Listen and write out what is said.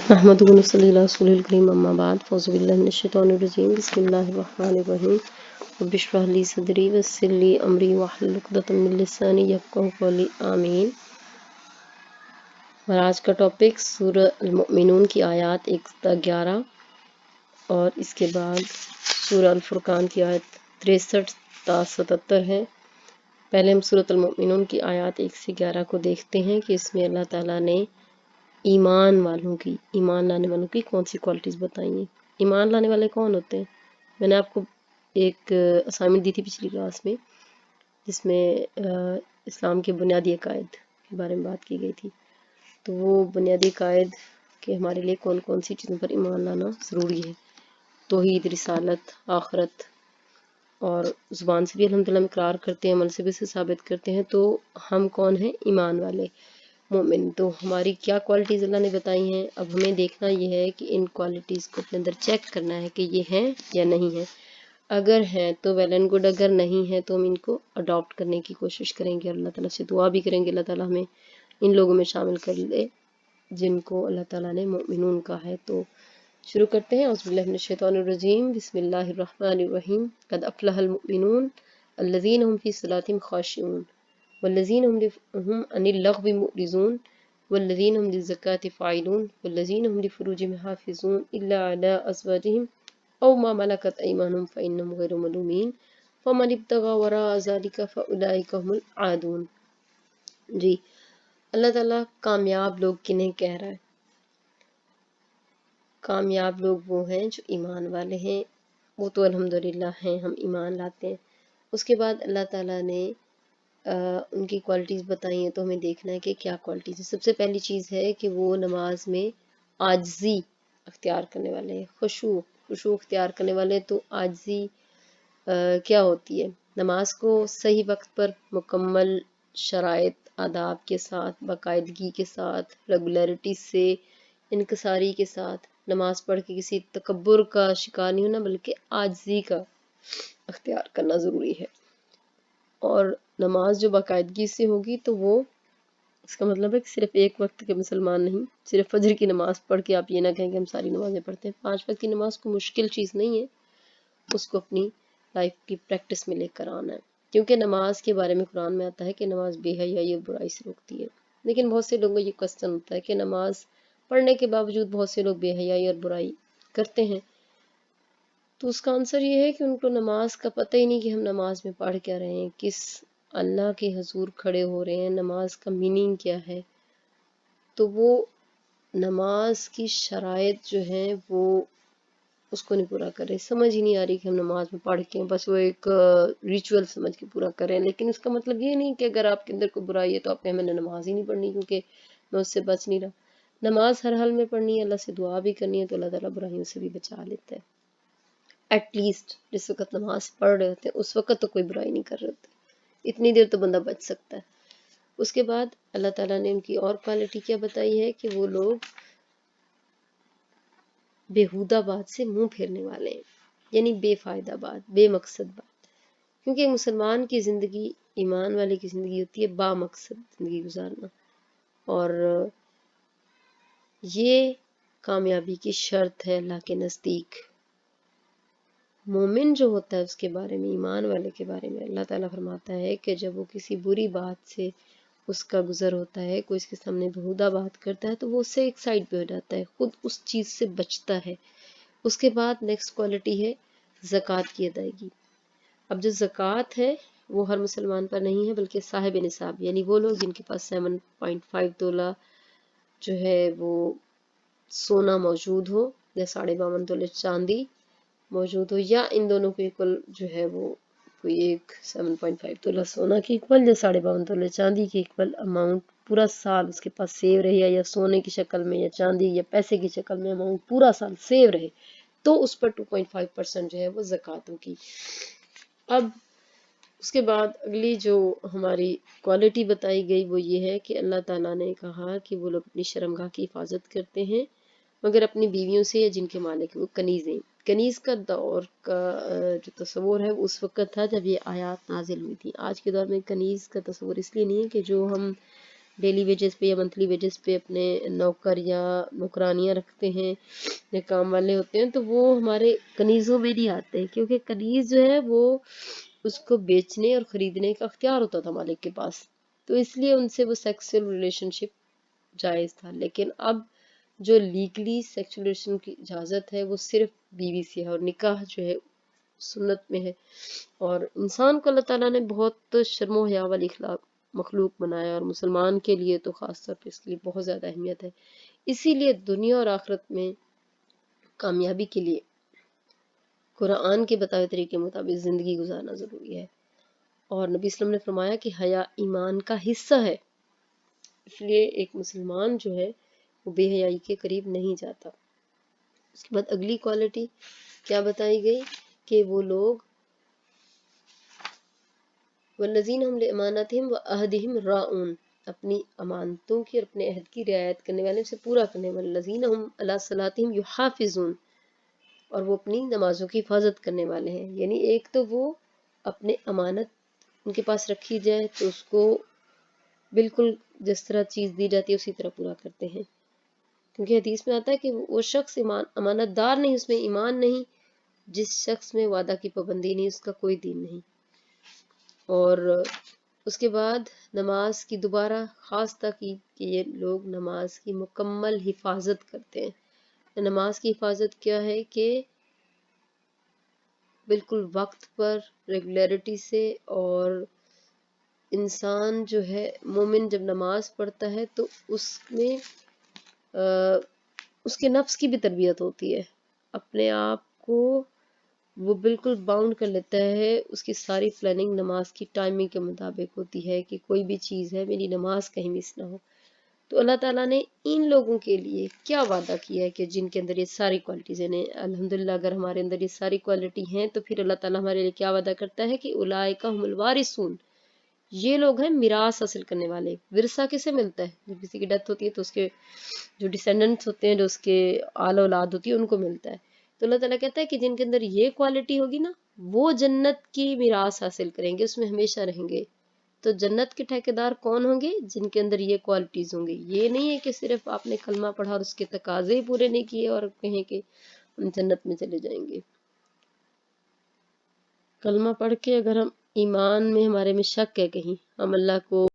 نحمدہ و نصلی علی رسولہ الکریم اما بعد فاعوذ باللہ من الشیطان الرجیم بسم اللہ الرحمن الرحیم رب اشرح لی صدری ویسر لی امری واحلل عقدۃ من لسانی یفقہوا قولی آمین۔ اور آج کا ٹاپک سورہ المؤمنون کی آیات 1 تا 11 اور اس کے بعد سورہ الفرقان کی آیت 63 تا 77 ہے۔ پہلے ہم سورۃ المؤمنون کی آیات 1 سے 11 کو دیکھتے ہیں کہ اس میں اللہ تعالیٰ نے ایمان لانے والوں کی کون سی کوالٹیز بتائی ہیں۔ ایمان لانے والے کون ہوتے ہیں؟ میں نے آپ کو ایک اسائنمنٹ دی تھی پچھلی کلاس میں، جس میں اسلام کے بنیادی عقائد کے بارے میں بات کی گئی تھی۔ تو وہ بنیادی عقائد کہ ہمارے لیے کون کون سی چیزوں پر ایمان لانا ضروری ہے۔ توحید، رسالت، آخرت، اور زبان سے بھی الحمدللہ اقرار کرتے ہیں، عمل سے بھی اسے ثابت کرتے ہیں۔ تو ہم کون ہیں؟ ایمان والے مومن۔ تو ہماری کیا کوالٹیز اللہ نے بتائی ہیں؟ اب ہمیں دیکھنا یہ ہے کہ ان کوالٹیز کو اپنے اندر چیک کرنا ہے کہ یہ ہیں یا نہیں ہیں۔ اگر ہیں تو ویل اینڈ گڈ، اگر نہیں ہیں تو ہم ان کو اڈاپٹ کرنے کی کوشش کریں گے، اللہ تعالیٰ سے دعا بھی کریں گے اللہ تعالیٰ ہمیں ان لوگوں میں شامل کر لے جن کو اللہ تعالیٰ نے مؤمنون کہا ہے۔ تو شروع کرتے ہیں۔ اعوذ باللہ من الشیطان الرجیم، بسم اللہ الرحمن الرحیم۔ قد افلح المؤمنون الذین هم فی صلاتهم خاشعون والذین هم عن اللغو معرضون والذین هم للزکاة فاعلون والذین هم لفروجهم حافظون الا علی ازواجهم او ما ملکت ایمانهم فانهم غیر ملومین فمن ابتغى وراء ذلك فاولئک هم العادون۔ جی، اللہ تعالیٰ کامیاب لوگ کنہیں کہہ رہا ہے؟ کامیاب لوگ وہ ہیں جو ایمان والے ہیں۔ وہ تو الحمدللہ ہیں، ہم ایمان لاتے ہیں۔ اس کے بعد اللہ تعالیٰ نے ان کی کوالٹیز بتائی ہیں، تو ہمیں دیکھنا ہے کہ کیا کوالٹیز ہیں۔ سب سے پہلی چیز ہے کہ وہ نماز میں عاجزی اختیار کرنے والے ہیں، خشوع اختیار کرنے والے۔ تو عاجزی کیا ہوتی ہے؟ نماز کو صحیح وقت پر مکمل شرائط آداب کے ساتھ، باقاعدگی کے ساتھ، ریگولیرٹی سے، انکساری کے ساتھ نماز پڑھ کے کسی تکبر کا شکار نہیں ہونا، بلکہ عاجزی کا اختیار کرنا ضروری ہے۔ اور نماز جو باقاعدگی سے ہوگی تو وہ اس کا مطلب ہے کہ صرف ایک وقت کے مسلمان نہیں، صرف فجر کی نماز پڑھ کے آپ یہ نہ کہیں کہ ہم ساری نمازیں پڑھتے ہیں۔ 5 وقت کی نماز کو مشکل چیز نہیں ہے، اس کو اپنی لائف کی پریکٹس میں لے کر آنا ہے، کیونکہ نماز کے بارے میں قرآن میں آتا ہے کہ نماز بے حیائی اور برائی سے روکتی ہے۔ لیکن بہت سے لوگوں کو یہ کوسچن ہوتا ہے کہ نماز پڑھنے کے باوجود بہت سے لوگ بے حیائی اور برائی کرتے ہیں۔ تو اس کا آنسر یہ ہے کہ ان کو نماز کا پتہ ہی نہیں کہ ہم نماز میں پڑھ کیا رہے ہیں، کس اللہ کے حضور کھڑے ہو رہے ہیں، نماز کا میننگ کیا ہے۔ تو وہ نماز کی شرائط جو ہیں وہ اس کو نہیں پورا کر رہے، سمجھ ہی نہیں آ رہی کہ ہم نماز میں پڑھ کے بس وہ ایک ریچول سمجھ کے پورا کر رہے ہیں۔ لیکن اس کا مطلب یہ نہیں کہ اگر آپ کے اندر کوئی برائی ہے تو آپ کہیں میں نے نماز ہی نہیں پڑھنی کیونکہ میں اس سے بچ نہیں رہا۔ نماز ہر حال میں پڑھنی ہے، اللہ سے دعا بھی کرنی ہے، تو اللہ تعالیٰ برائیوں سے بھی بچا لیتا ہے۔ ایٹ لیسٹ جس وقت نماز پڑھ رہے ہوتے ہیں اس وقت تو کوئی برائی نہیں کر رہے ہوتے، اتنی دیر تو بندہ بچ سکتا ہے۔ اس کے بعد اللہ تعالیٰ نے ان کی اور کوالٹی کیا بتائی ہے کہ وہ لوگ بیہودہ بات سے منہ پھیرنے والے ہیں، یعنی بے فائدہ بات، بے مقصد بات۔ کیونکہ مسلمان کی زندگی، ایمان والے کی زندگی ہوتی ہے با مقصد زندگی گزارنا، اور یہ کامیابی کی شرط ہے اللہ کے نزدیک۔ مومن جو ہوتا ہے اس کے بارے میں، ایمان والے کے بارے میں اللہ تعالیٰ فرماتا ہے کہ جب وہ کسی بری بات سے اس کا گزر ہوتا ہے، کوئی اس کے سامنے بہودہ بات کرتا ہے تو وہ اس سے ایک سائڈ پہ ہو جاتا ہے، خود اس چیز سے بچتا ہے۔ اس کے بعد نیکسٹ کوالٹی ہے زکوٰۃ کی ادائیگی۔ اب جو زکوٰۃ ہے وہ ہر مسلمان پر نہیں ہے، بلکہ صاحب نصاب، یعنی وہ لوگ جن کے پاس 7.5 تولہ جو ہے وہ سونا موجود ہو، یا 52.5 تولے چاندی موجود ہو، یا ان دونوں کے ایکول جو ہے وہ کوئی ایک 7.5 تولہ سونا کی ایکول یا 52.5 تولے چاندی کی ایکول اماؤنٹ پورا سال اس کے پاس سیو رہے، یا سونے کی شکل میں یا چاندی یا پیسے کی شکل میں اماؤنٹ پورا سال سیو رہے، تو اس پر 2.5% جو ہے وہ زکوٰۃ ہوگی۔ اب اس کے بعد اگلی جو ہماری کوالٹی بتائی گئی وہ یہ ہے کہ اللہ تعالیٰ نے کہا کہ وہ لوگ اپنی شرمگاہ کی حفاظت کرتے ہیں مگر اپنی بیویوں سے یا جن کے مالک وہ کنیز ہیں۔ کنیز کا دور کا جو تصور ہے اس وقت تھا جب یہ آیات نازل ہوئی تھی۔ آج کے دور میں کنیز کا تصور اس لیے نہیں ہے کہ جو ہم ڈیلی ویجز پہ یا منتھلی ویجز پہ اپنے نوکر یا نوکرانیاں رکھتے ہیں یا کام والے ہوتے ہیں، تو وہ ہمارے کنیزوں میں نہیں آتے، کیونکہ کنیز جو ہے وہ اس کو بیچنے اور خریدنے کا اختیار ہوتا تھا مالک کے پاس، تو اس لیے ان سے وہ سیکسول ریلیشن شپ جائز تھا۔ لیکن اب جو لیگلی سیکسول ریلیشن کی اجازت ہے وہ صرف بیوی سے ہے، اور نکاح جو ہے سنت میں ہے، اور انسان کو اللہ تعالیٰ نے بہت شرم و حیا والی اخلاق مخلوق بنایا، اور مسلمان کے لیے تو خاص طور پہ اس کے لیے بہت زیادہ اہمیت ہے۔ اسی لیے دنیا اور آخرت میں کامیابی کے لیے قرآن کے بتائے طریقے مطابق زندگی گزارنا ضروری ہے، اور نبی اسلام نے فرمایا کہ حیا ایمان کا حصہ ہے، اس لیے ایک مسلمان جو ہے وہ بے حیائی کے قریب نہیں جاتا۔ اس کے بعد اگلی کوالٹی کیا بتائی گئی کہ وہ لوگ والذین ہم لاماناتہم وعہدہم راعون، اپنی امانتوں کی اور اپنے عہد کی رعایت کرنے والے، سے پورا کرنے والے، والذین ہم علی صلاتہم یحافظون، اور وہ اپنی نمازوں کی حفاظت کرنے والے ہیں۔ یعنی ایک تو وہ اپنے امانت ان کے پاس رکھی جائے تو اس کو بالکل جس طرح چیز دی جاتی ہے اسی طرح پورا کرتے ہیں، کیونکہ حدیث میں آتا ہے کہ وہ شخص امانت دار نہیں، اس میں ایمان نہیں، جس شخص میں وعدہ کی پابندی نہیں اس کا کوئی دین نہیں۔ اور اس کے بعد نماز کی دوبارہ خاص تاکید کہ یہ لوگ نماز کی مکمل حفاظت کرتے ہیں۔ نماز کی حفاظت کیا ہے کہ بالکل وقت پر، ریگولیرٹی سے، اور انسان جو ہے مومن جب نماز پڑھتا ہے تو اس میں اس کے نفس کی بھی تربیت ہوتی ہے، اپنے آپ کو وہ بالکل باؤنڈ کر لیتا ہے، اس کی ساری پلاننگ نماز کی ٹائمنگ کے مطابق ہوتی ہے کہ کوئی بھی چیز ہے میری نماز کہیں مس نہ ہو۔ تو اللہ تعالیٰ نے ان لوگوں کے لیے کیا وعدہ کیا ہے کہ جن کے اندر یہ ساری کوالٹیز ہیں، الحمدللہ اگر ہمارے اندر یہ ساری کوالٹی ہیں تو پھر اللہ تعالیٰ ہمارے لیے کیا وعدہ کرتا ہے کہ اولئک هم الوارثون، یہ لوگ ہیں میراث حاصل کرنے والے۔ ورثہ کسے ملتا ہے؟ جب کسی کی ڈیتھ ہوتی ہے تو اس کے جو ڈیسینڈنٹس ہوتے ہیں، جو اس کے آل اولاد ہوتی ہے، ان کو ملتا ہے۔ تو اللہ تعالیٰ کہتا ہے کہ جن کے اندر یہ کوالٹی ہوگی نا وہ جنت کی میراث حاصل کریں گے، اس میں ہمیشہ رہیں گے۔ تو جنت کے ٹھیکیدار کون ہوں گے؟ جن کے اندر یہ کوالٹیز ہوں گے۔ یہ نہیں ہے کہ صرف آپ نے کلمہ پڑھا اور اس کے تقاضے ہی پورے نہیں کیے اور کہیں کہ ہم جنت میں چلے جائیں گے۔ کلمہ پڑھ کے اگر ہم ایمان میں ہمارے میں شک ہے، کہیں ہم اللہ کو